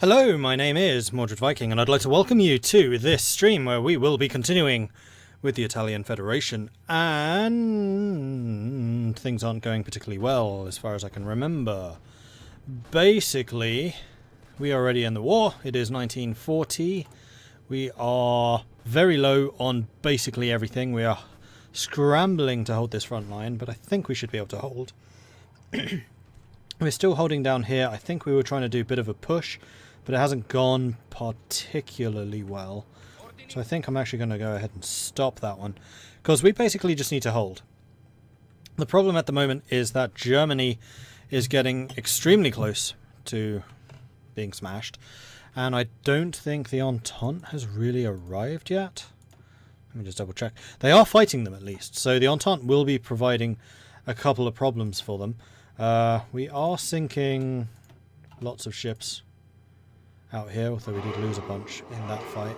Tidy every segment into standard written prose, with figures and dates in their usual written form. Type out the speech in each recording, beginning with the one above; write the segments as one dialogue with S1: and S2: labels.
S1: Hello, my name is Mordred Viking, and I'd like to welcome you to this stream where we will be continuing with the Italian Federation, and things aren't going particularly well as far as I can remember. Basically, we are already in the war. It is 1940. We are very low on basically everything. We are scrambling to hold this front line, but I think we should be able to hold. We're still holding down here. I think we were trying to do a bit of a push, but it hasn't gone particularly well. So I think I'm actually going to go ahead and stop that one, because we basically just need to hold. The problem at the moment is that Germany is getting extremely close to being smashed, and I don't think the Entente has really arrived yet. Let me just double check. They are fighting them at least, so the Entente will be providing a couple of problems for them. We are sinking lots of ships out here, although we did lose a bunch in that fight.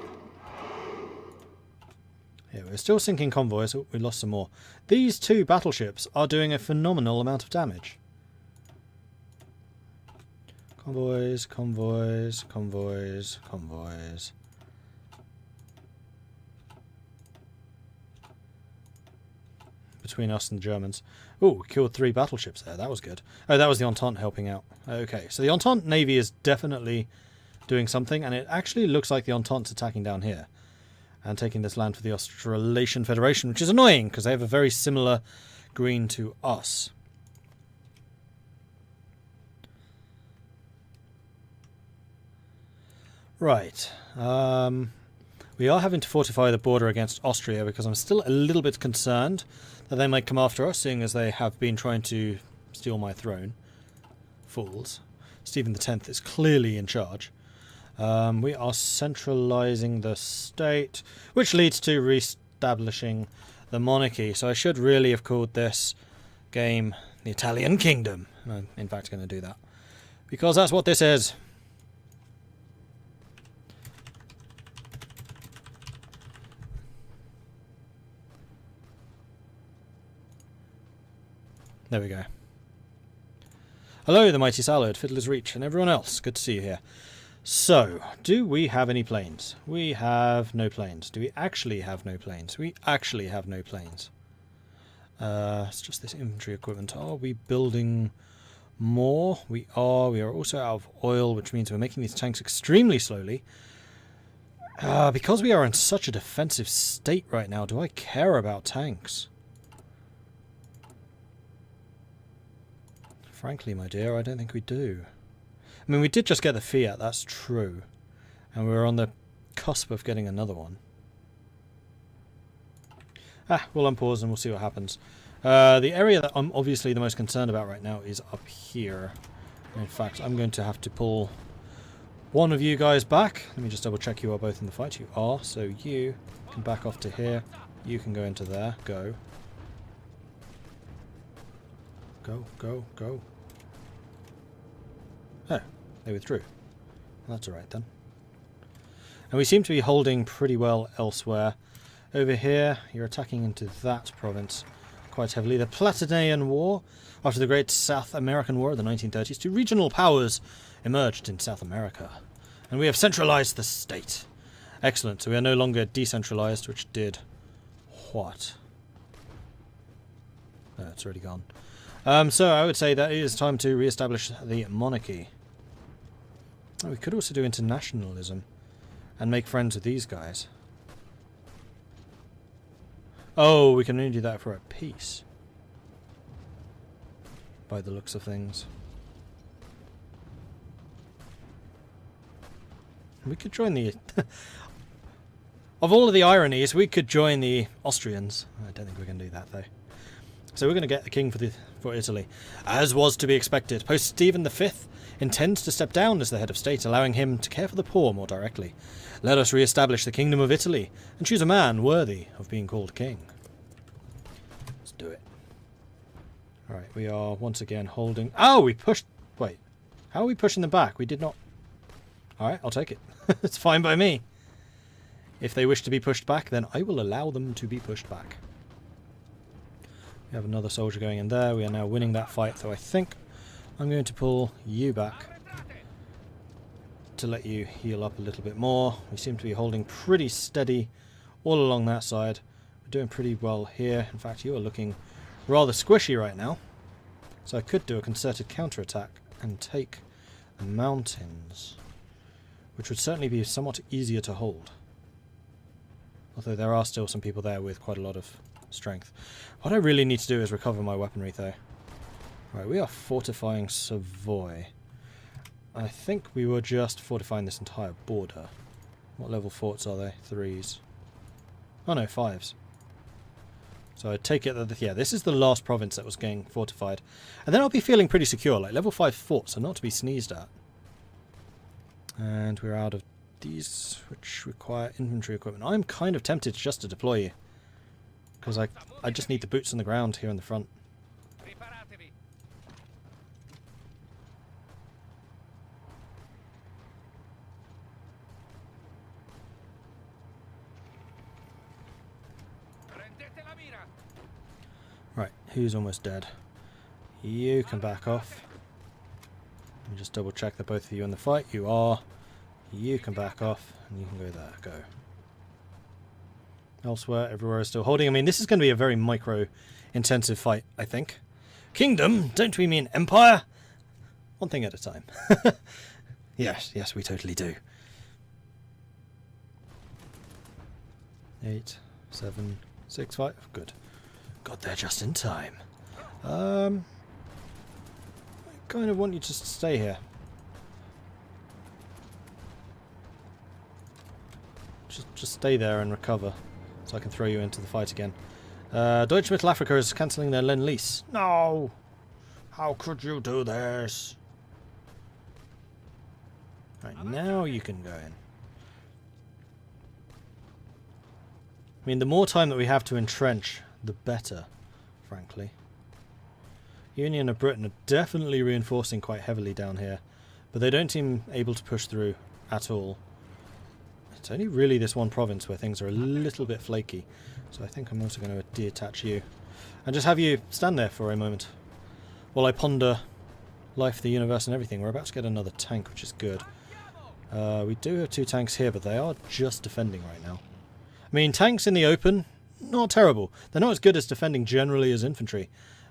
S1: Yeah, we're still sinking convoys. Oh, we lost some more. These two battleships are doing a phenomenal amount of damage. Convoys, convoys, convoys, convoys. Between us and the Germans. Oh, we killed 3 battleships there. That was good. Oh, that was the Entente helping out. Okay, so the Entente Navy is definitely doing something, and it actually looks like the Entente's attacking down here and taking this land for the Australasian Federation, which is annoying because they have a very similar green to us. Right. We are having to fortify the border against Austria because I'm still a little bit concerned that they might come after us, seeing as they have been trying to steal my throne. Fools. Stephen X is clearly in charge. We are centralising the state, which leads to re-establishing the monarchy. So I should really have called this game the Italian Kingdom. And I'm in fact going to do that, because that's what this is. There we go. Hello, the mighty Salad, Fiddler's Reach, and everyone else. Good to see you here. So, do we have any planes? We have no planes. Do we actually have no planes? We actually have no planes. It's just this infantry equipment. Are we building more? We are. We are also out of oil, which means we're making these tanks extremely slowly. Because we are in such a defensive state right now, do I care about tanks? Frankly, my dear, I don't think we do. I mean, we did just get the Fiat, that's true. And we're on the cusp of getting another one. We'll unpause and we'll see what happens. The area that I'm obviously the most concerned about right now is up here. In fact, I'm going to have to pull one of you guys back. Let me just double check you are both in the fight. You are, so you can back off to here. You can go into there. Go. Go, go, go. Oh, they withdrew. Well, that's alright then. And we seem to be holding pretty well elsewhere. Over here, you're attacking into that province quite heavily. The Platinian War, after the Great South American War of the 1930s, 2 regional powers emerged in South America. And we have centralized the state. Excellent, so we are no longer decentralized, which did what? Oh, it's already gone. So I would say that it is time to re-establish the monarchy. Oh, we could also do internationalism and make friends with these guys. Oh, we can only do that for a peace, by the looks of things. We could join the... Of all of the ironies, we could join the Austrians. I don't think we can do that, though. So we're going to get a king for Italy. As was to be expected, Pope Stephen V intends to step down as the head of state, allowing him to care for the poor more directly. Let us re-establish the Kingdom of Italy and choose a man worthy of being called king. Let's do it. Alright, we are once again holding... Oh, we pushed... Wait. How are we pushing them back? We did not... Alright, I'll take it. It's fine by me. If they wish to be pushed back, then I will allow them to be pushed back. We have another soldier going in there. We are now winning that fight, so I think I'm going to pull you back. to let you heal up a little bit more. We seem to be holding pretty steady all along that side. We're doing pretty well here. In fact, you are looking rather squishy right now. So I could do a concerted counterattack and take the mountains, which would certainly be somewhat easier to hold. Although there are still some people there with quite a lot of strength. What I really need to do is recover my weaponry, though. Right, we are fortifying Savoy. I think we were just fortifying this entire border. What level forts are they? 3s. Oh no, 5s. So I take it that, yeah, this is the last province that was getting fortified. And then I'll be feeling pretty secure. Like, level 5 forts are not to be sneezed at. And we're out of these, which require infantry equipment. I'm kind of tempted just to deploy you. Because I just need the boots on the ground here in the front. Right, who's almost dead? You can back off. Let me just double check that both of you in the fight. You are. You can back off, and you can go there. Go. Elsewhere, everywhere is still holding. I mean, this is going to be a very micro-intensive fight, I think. Kingdom? Don't we mean empire? One thing at a time. Yes, yes, we totally do. 8, 7, 6, 5. Good. Got there just in time. I kind of want you to stay here. Just stay there and recover, so I can throw you into the fight again. Deutsche Mittelafrika is cancelling their Lend-Lease. No! How could you do this? Right, now you can go in. I mean, the more time that we have to entrench, the better, frankly. Union of Britain are definitely reinforcing quite heavily down here, but they don't seem able to push through at all. It's only really this one province where things are a little bit flaky, so I think I'm also going to detach you and just have you stand there for a moment while I ponder life, the universe and everything. We're about to get another tank, which is good. We do have 2 tanks here, but they are just defending right now. I mean, tanks in the open, not terrible. They're not as good as defending generally as infantry,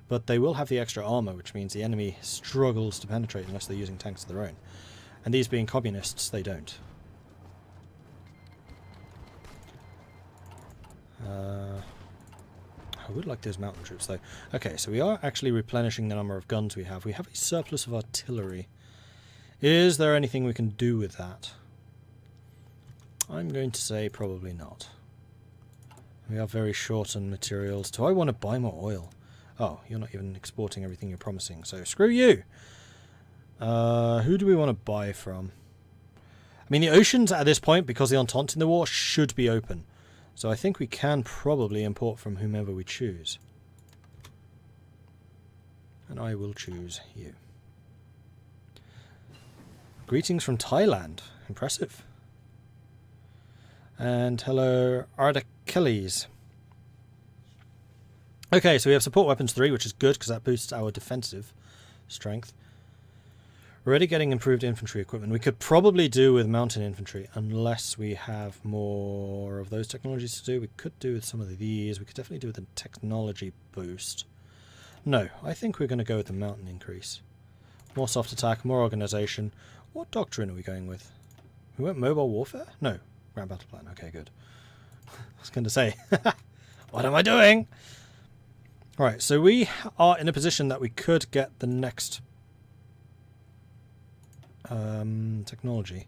S1: but they will have the extra armour, which means the enemy struggles to penetrate unless they're using tanks of their own. And these being communists, they don't. I would like those mountain troops, though. Okay, so we are actually replenishing the number of guns we have. We have a surplus of artillery. Is there anything we can do with that? I'm going to say probably not. We are very short on materials. Do I want to buy more oil? Oh, you're not even exporting everything you're promising, so screw you! Who do we want to buy from? I mean, the oceans at this point, because the Entente in the war, should be open. So I think we can probably import from whomever we choose. And I will choose you. Greetings from Thailand. Impressive. And hello, Ardachilles. Okay, so we have support weapons 3, which is good because that boosts our defensive strength. We're already getting improved infantry equipment. We could probably do with mountain infantry unless we have more of those technologies to do. We could do with some of these. We could definitely do with a technology boost. No, I think we're going to go with the mountain increase. More soft attack, more organization. What doctrine are we going with? We went mobile warfare? No, ground battle plan. Okay, good. I was going to say, what am I doing? Alright, so we are in a position that we could get the next technology.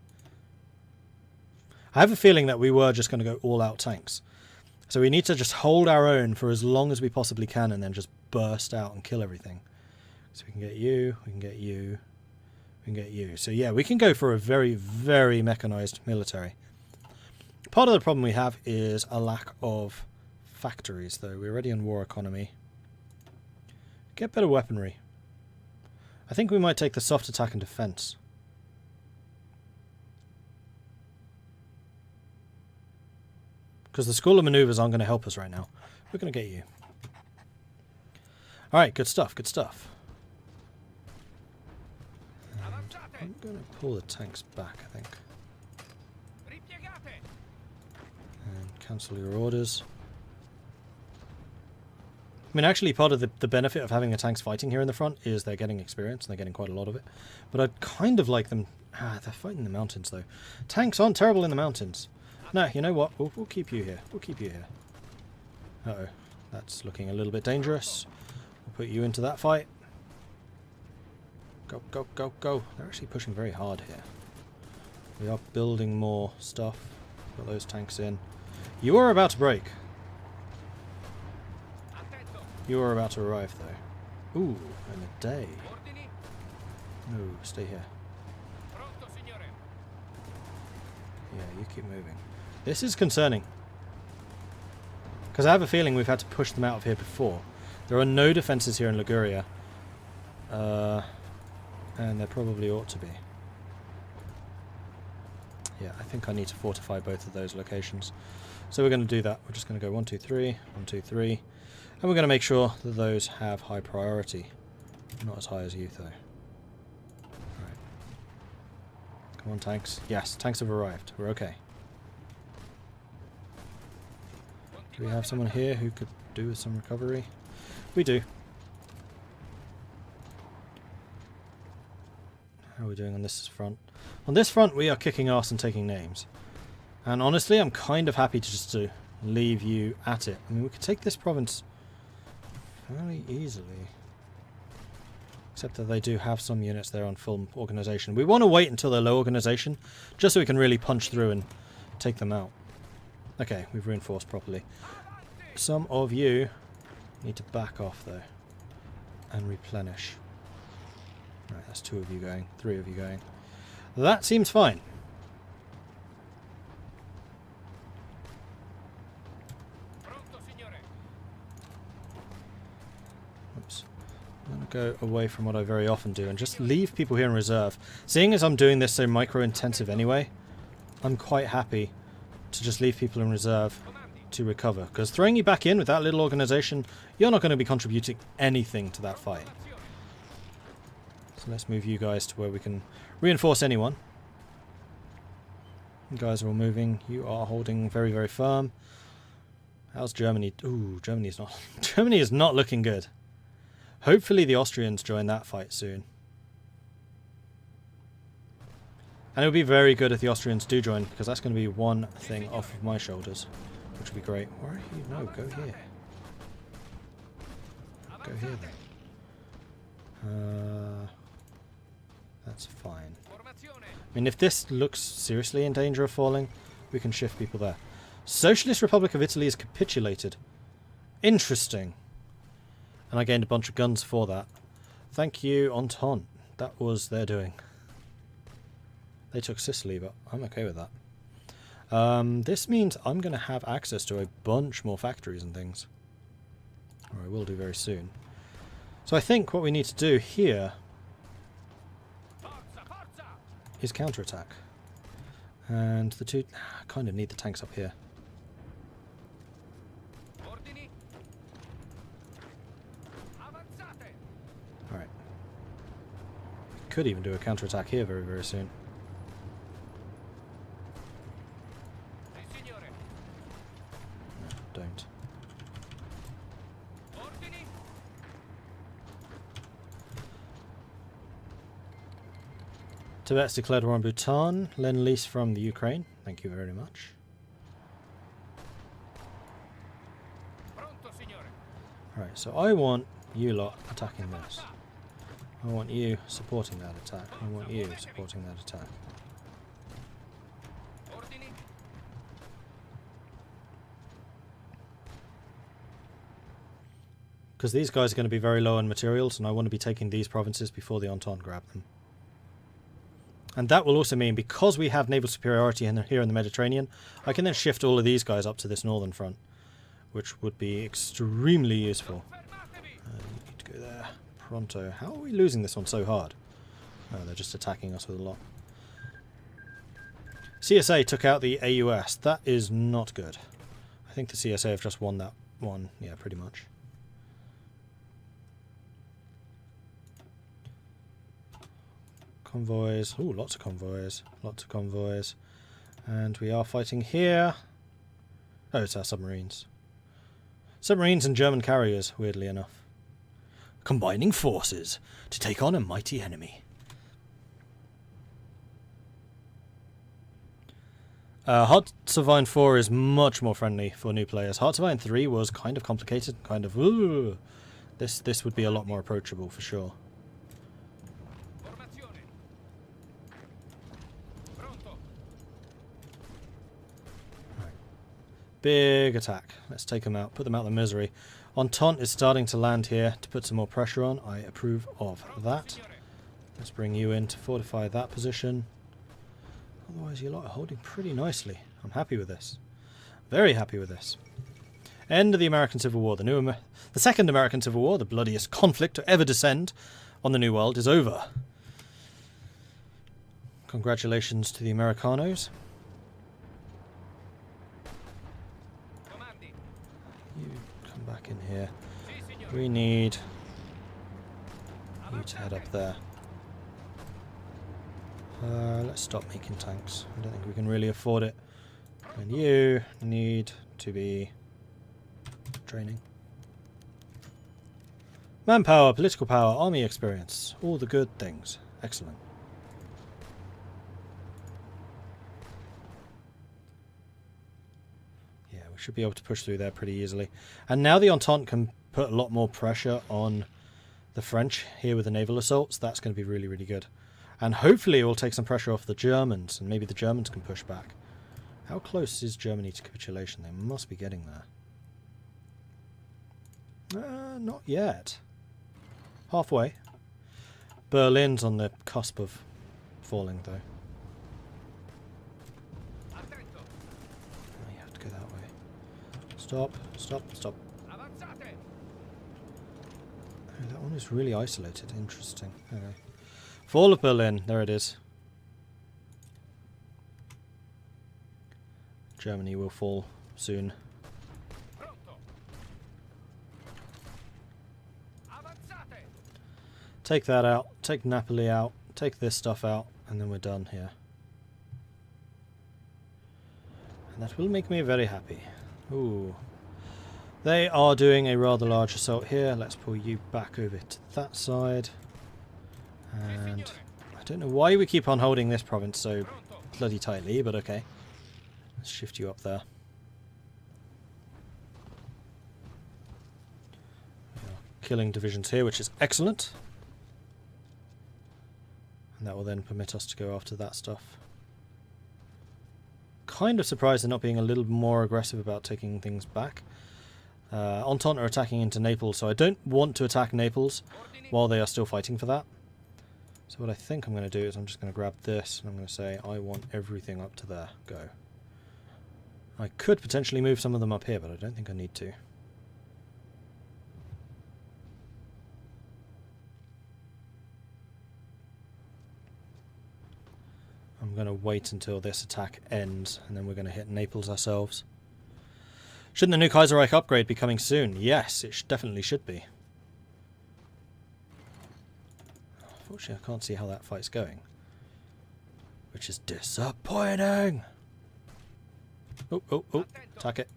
S1: I have a feeling that we were just going to go all-out tanks. So we need to just hold our own for as long as we possibly can and then just burst out and kill everything. So we can get you, we can get you, we can get you. So yeah, we can go for a very, very mechanized military. Part of the problem we have is a lack of factories, though. We're already on war economy. Get better weaponry. I think we might take the soft attack and defense. Because the School of Maneuvers aren't going to help us right now. We're going to get you. Alright, good stuff, good stuff. And I'm going to pull the tanks back, I think. And cancel your orders. I mean, actually, part of the benefit of having the tanks fighting here in the front is they're getting experience, and they're getting quite a lot of it. But I'd kind of like them... they're fighting in the mountains, though. Tanks aren't terrible in the mountains. No, you know what? We'll keep you here. We'll keep you here. Uh-oh. That's looking a little bit dangerous. We'll put you into that fight. Go, go, go, go. They're actually pushing very hard here. We are building more stuff. Put those tanks in. You are about to break. You are about to arrive, though. Ooh, in a day. No, stay here. Yeah, you keep moving. This is concerning. Because I have a feeling we've had to push them out of here before. There are no defences here in Liguria. And there probably ought to be. Yeah, I think I need to fortify both of those locations. So we're going to do that. We're just going to go 1, 2, 3, 1, 2, 3. And we're going to make sure that those have high priority. Not as high as you, though. Alright. Come on, tanks. Yes, tanks have arrived. We're okay. Do we have someone here who could do with some recovery? We do. How are we doing on this front? On this front, we are kicking ass and taking names. And honestly, I'm kind of happy to just to leave you at it. I mean, we could take this province fairly easily. Except that they do have some units there on full organisation. We want to wait until they're low organisation, just so we can really punch through and take them out. Okay, we've reinforced properly. Some of you need to back off, though, and replenish. Right, that's 2 of you going, 3 of you going. That seems fine. Oops. I'm going to go away from what I very often do and just leave people here in reserve. Seeing as I'm doing this so micro-intensive anyway, I'm quite happy to just leave people in reserve to recover. Because throwing you back in with that little organisation, you're not going to be contributing anything to that fight. So let's move you guys to where we can reinforce anyone. You guys are all moving. You are holding very, very firm. How's Germany? Ooh, Germany is not looking good. Hopefully the Austrians join that fight soon. And it would be very good if the Austrians do join, because that's going to be one thing off of my shoulders, which would be great. Where are you? No, go here. Go here then. That's fine. I mean, if this looks seriously in danger of falling, we can shift people there. Socialist Republic of Italy has capitulated. Interesting. And I gained a bunch of guns for that. Thank you, Entente. That was their doing. They took Sicily, but I'm okay with that. This means I'm going to have access to a bunch more factories and things. Or I will do very soon. So I think what we need to do here is counterattack. And the two... I kind of need the tanks up here. Alright. Could even do a counterattack here very, very soon. No, don't. Tibet's declared war on Bhutan. Lend-lease from the Ukraine. Thank you very much. Alright, so I want you lot attacking this. I want you supporting that attack. I want you supporting that attack. Because these guys are going to be very low on materials, and I want to be taking these provinces before the Entente grab them. And that will also mean, because we have naval superiority here in the Mediterranean, I can then shift all of these guys up to this northern front, which would be extremely useful. You need to go there. Pronto. How are we losing this one so hard? Oh, they're just attacking us with a lot. CSA took out the AUS. That is not good. I think the CSA have just won that one. Yeah, pretty much. Convoys. Ooh, lots of convoys. Lots of convoys. And we are fighting here. Oh, it's our submarines. Submarines and German carriers, weirdly enough. Combining forces to take on a mighty enemy. Hearts of Iron 4 is much more friendly for new players. Hearts of Iron 3 was kind of complicated, kind of... Ooh. This would be a lot more approachable for sure. Right. Big attack. Let's take them out, put them out of the misery. Entente is starting to land here to put some more pressure on. I approve of that. Let's bring you in to fortify that position. Otherwise, you lot are holding pretty nicely. I'm happy with this. Very happy with this. End of the American Civil War. The Second American Civil War, the bloodiest conflict to ever descend on the New World, is over. Congratulations to the Americanos. You come back in here. We need you to head up there. Let's stop making tanks. I don't think we can really afford it. And you need to be training. Manpower, political power, army experience. All the good things. Excellent. Yeah, we should be able to push through there pretty easily. And now the Entente can put a lot more pressure on the French here with the naval assaults. That's going to be really, really good. And hopefully it will take some pressure off the Germans, and maybe the Germans can push back. How close is Germany to capitulation? They must be getting there. Not yet. Halfway. Berlin's on the cusp of falling, though. Oh, you have to go that way. Stop, stop, stop. Oh, that one is really isolated. Interesting. Okay. Fall of Berlin. There it is. Germany will fall soon. Take that out. Take Napoli out. Take this stuff out. And then we're done here. And that will make me very happy. Ooh. They are doing a rather large assault here. Let's pull you back over to that side. And I don't know why we keep on holding this province so bloody tightly, but okay. Let's shift you up there. We are killing divisions here, which is excellent. And that will then permit us to go after that stuff. Kind of surprised they're not being a little more aggressive about taking things back. Entente are attacking into Naples, so I don't want to attack Naples while they are still fighting for that. So what I think I'm going to do is I'm just going to grab this and I'm going to say I want everything up to there. Go. I could potentially move some of them up here, but I don't think I need to. I'm going to wait until this attack ends and then we're going to hit Naples ourselves. Shouldn't the new Kaiserreich upgrade be coming soon? Yes, it definitely should be. Unfortunately, I can't see how that fight's going. Which is disappointing! Oh, oh, oh. Attack it.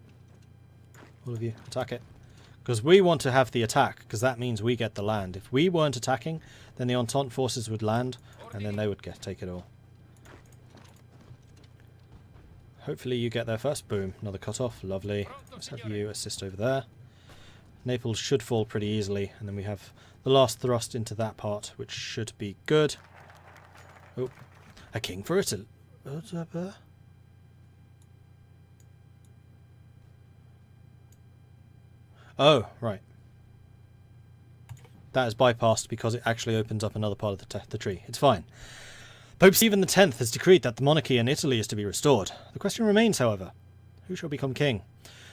S1: All of you, attack it. Because we want to have the attack, because that means we get the land. If we weren't attacking, then the Entente forces would land, and then they would take it all. Hopefully you get there first. Boom. Another cut-off. Lovely. Let's have you assist over there. Naples should fall pretty easily, and then we have the last thrust into that part, which should be good. Oh, a king for Italy. What's up there? Oh, right. That is bypassed because it actually opens up another part of the tree. It's fine. Pope Stephen X has decreed that the monarchy in Italy is to be restored. The question remains, however, who shall become king?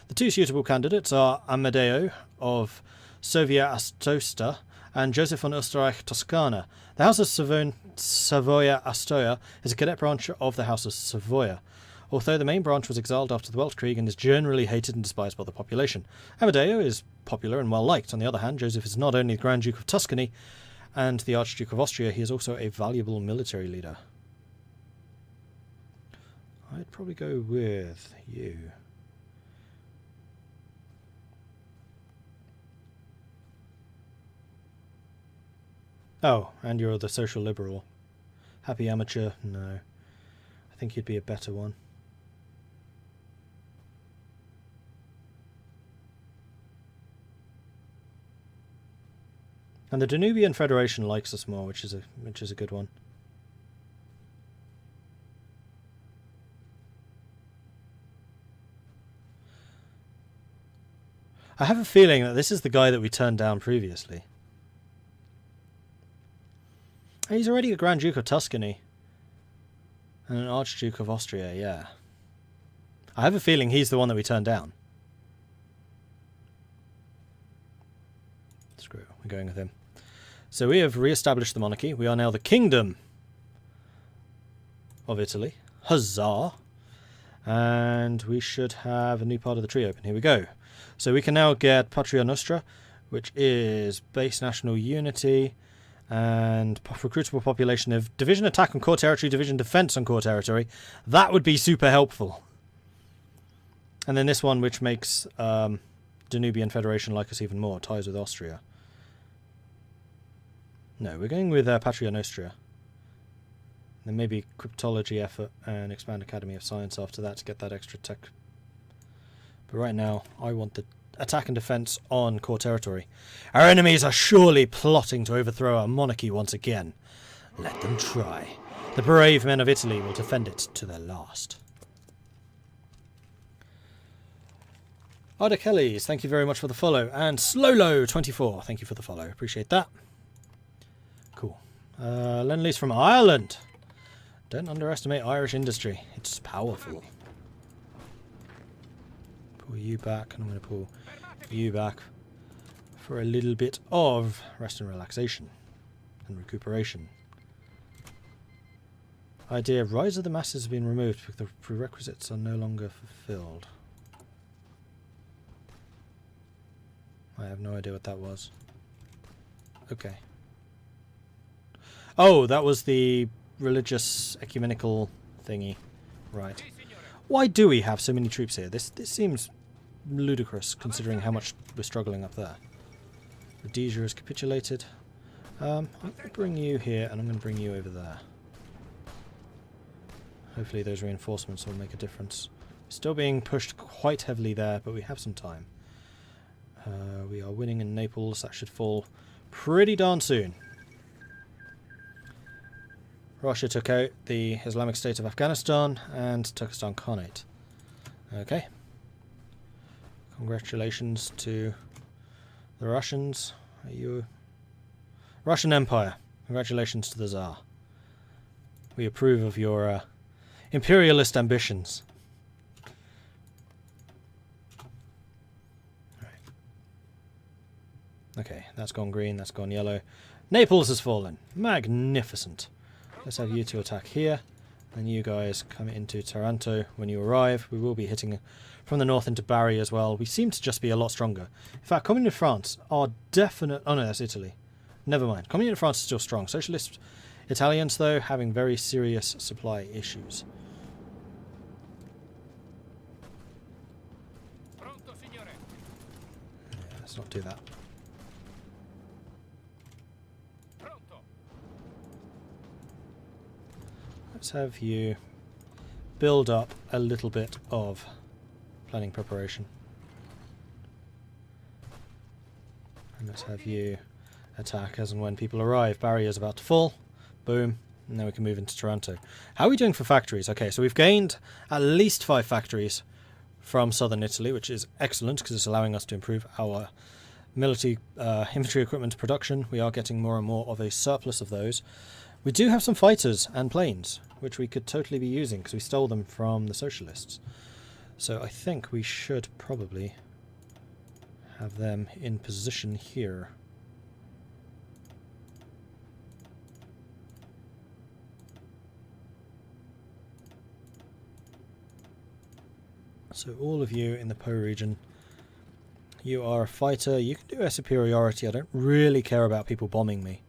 S1: The two suitable candidates are Amadeo of Savoia-Aosta and Joseph von Österreich-Toscana. The House of Savoia-Aosta is a cadet branch of the House of Savoia, although the main branch was exiled after the Weltkreig and is generally hated and despised by the population. Amadeo is popular and well liked. On the other hand, Joseph is not only the Grand Duke of Tuscany, and the Archduke of Austria, he is also a valuable military leader. I'd probably go with you. Oh, and you're the social liberal. Happy amateur? No. I think you'd be a better one. And the Danubian Federation likes us more, which is a good one. I have a feeling that this is the guy that we turned down previously. He's already a Grand Duke of Tuscany. And an Archduke of Austria, yeah. I have a feeling he's the one that we turned down. Screw it, we're going with him. So we have re-established the monarchy. We are now the Kingdom of Italy. Huzzah! And we should have a new part of the tree open. Here we go. So we can now get Patria Nostra, which is base national unity and recruitable population of division attack on core territory, division defense on core territory. That would be super helpful. And then this one, which makes Danubian Federation like us even more, ties with Austria. No, we're going with Patria Nostra. Then maybe cryptology effort and expand Academy of Science after that to get that extra tech. But right now, I want the attack and defense on core territory. Our enemies are surely plotting to overthrow our monarchy once again. Let them try. The brave men of Italy will defend it to their last. Arda Kellys, thank you very much for the follow. And Slowlo24, thank you for the follow. Appreciate that. Cool. Lend-Lease from Ireland. Don't underestimate Irish industry. It's powerful. Pull you back, and I'm going to pull you back for a little bit of rest and relaxation and recuperation. Idea: Rise of the Masses has been removed because the prerequisites are no longer fulfilled. I have no idea what that was. Okay. Oh, that was the religious ecumenical thingy. Right. Why do we have so many troops here? This seems ludicrous, considering how much we're struggling up there. Rhodesia has capitulated. I'm going to bring you here, and I'm going to bring you over there. Hopefully those reinforcements will make a difference. Still being pushed quite heavily there, but we have some time. We are winning in Naples. That should fall pretty darn soon. Russia took out the Islamic State of Afghanistan and Turkestan Khanate. Okay. Congratulations to the Russians. Are you Russian Empire? Congratulations to the Tsar. We approve of your imperialist ambitions. Right. Okay, that's gone green, that's gone yellow. Naples has fallen. Magnificent. Let's have you two attack here, and you guys come into Taranto when you arrive. We will be hitting from the north into Bari as well. We seem to just be a lot stronger. In fact, Communist France are definite... Oh no, that's Italy. Never mind. Communist France is still strong. Socialist Italians, though, having very serious supply issues. Yeah, let's not do that. Let's have you build up a little bit of planning preparation. And let's have you attack as and when people arrive. Barrier's about to fall. Boom. And then we can move into Taranto. How are we doing for factories? Okay, so we've gained at least 5 factories from southern Italy, which is excellent because it's allowing us to improve our military infantry equipment production. We are getting more and more of a surplus of those. We do have some fighters and planes, which we could totally be using because we stole them from the socialists. So I think we should probably have them in position here. So all of you in the Po region, you are a fighter. You can do a superiority. I don't really care about people bombing me.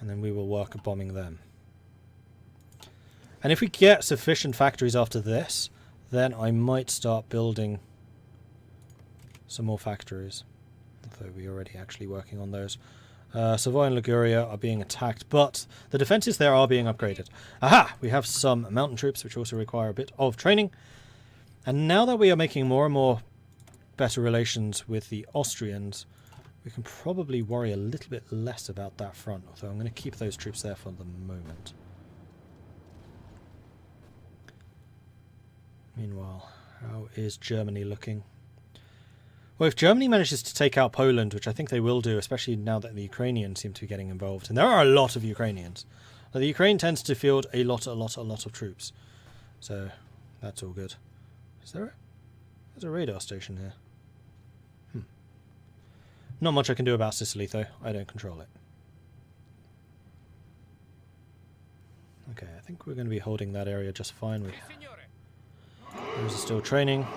S1: and then we will work at bombing them. And if we get sufficient factories after this, then I might start building some more factories. Although we're already actually working on those. Savoy and Liguria are being attacked, but the defences there are being upgraded. Aha! We have some mountain troops, which also require a bit of training. And now that we are making more and more better relations with the Austrians, we can probably worry a little bit less about that front, although I'm going to keep those troops there for the moment. Meanwhile, how is Germany looking? Well, if Germany manages to take out Poland, which I think they will do, especially now that the Ukrainians seem to be getting involved, and there are a lot of Ukrainians. Now, the Ukraine tends to field a lot of troops, so that's all good. There's a radar station here. Not much I can do about Sicily, though. I don't control it. Okay, I think we're going to be holding that area just fine. Those are still training.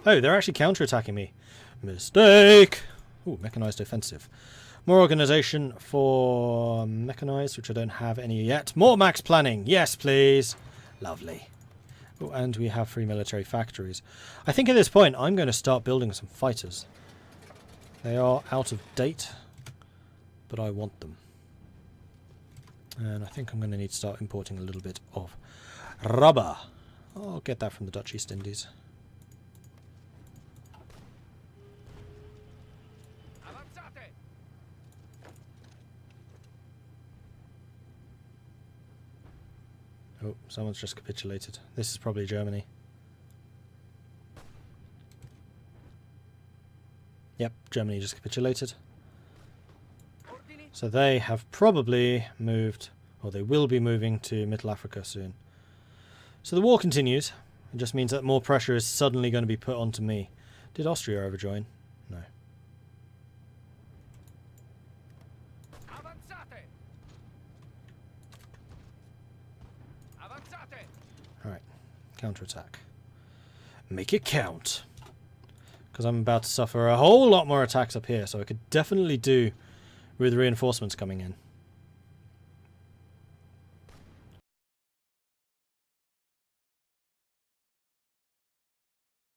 S1: Oh, they're actually counter-attacking me. Mistake! Ooh, mechanized offensive. More organization for mechanized, which I don't have any yet. More max planning! Yes, please! Lovely. Oh, and we have 3 military factories. I think at this point I'm going to start building some fighters. They are out of date, but I want them. And I think I'm going to need to start importing a little bit of rubber. I'll get that from the Dutch East Indies. Oh, someone's just capitulated. This is probably Germany. Yep, Germany just capitulated. So they have probably moved, or they will be moving to Middle Africa soon. So the war continues. It just means that more pressure is suddenly going to be put onto me. Did Austria ever join? No. Alright, counterattack. Make it count. Because I'm about to suffer a whole lot more attacks up here, so I could definitely do with reinforcements coming in.